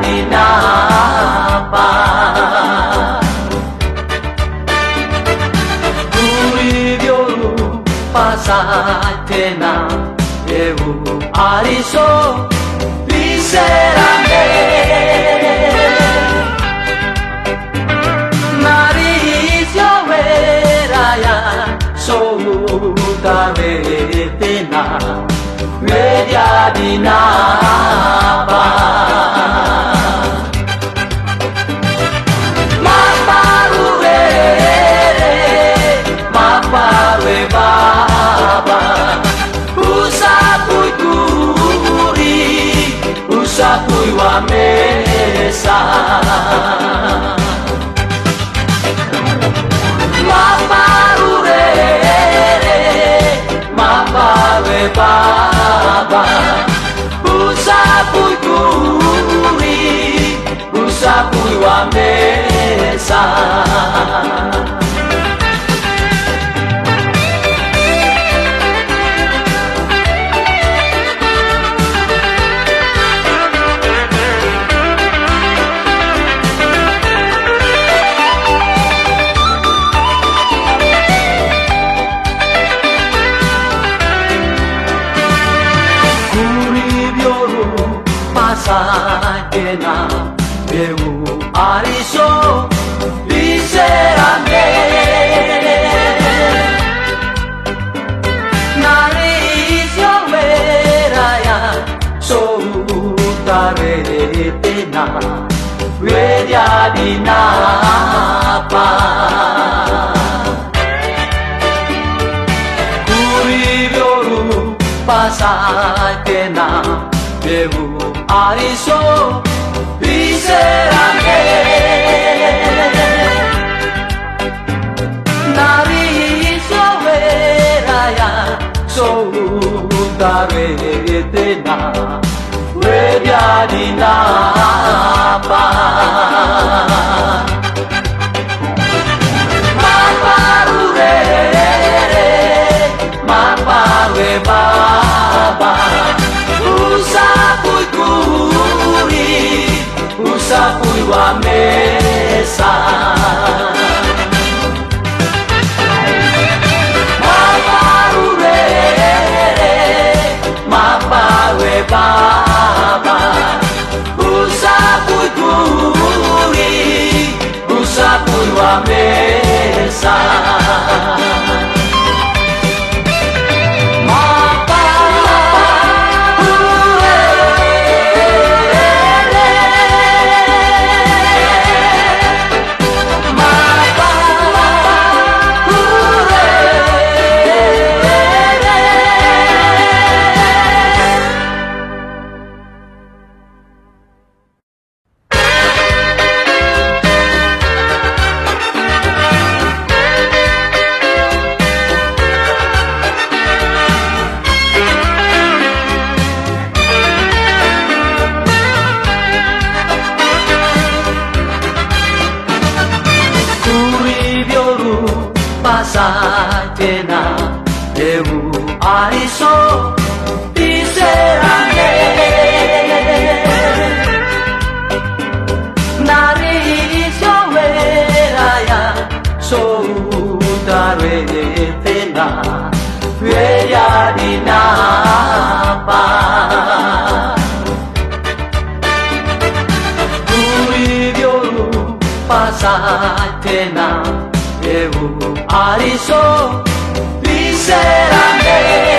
di napa Guri bioru pasatena Ewu ariso Liserame Marisio veraya Soudare tena Media di napa Maparure Maparwe baba Usapui kuri Usapui wa mesa Maparure Maparwe baba Usapui kuri Usapui wa mesa Pasatena Bewu ariso Liserame Narisio veraya Soudare tena Vedia di napa Kuribioru pasatena Bewu ariso Liserame Narisio veraya Soudare tena Vedia di napa Maparure Maparwe baba Usapui kuri Usapui wa mesa Maparure Maparwe baba Usapui kuri Usapui wa mesa Pasatena Ewu ariso Liserame Narisio veraya Soudare tena Vedia di napa Kuribioru pasatena Ewu ariso Liserame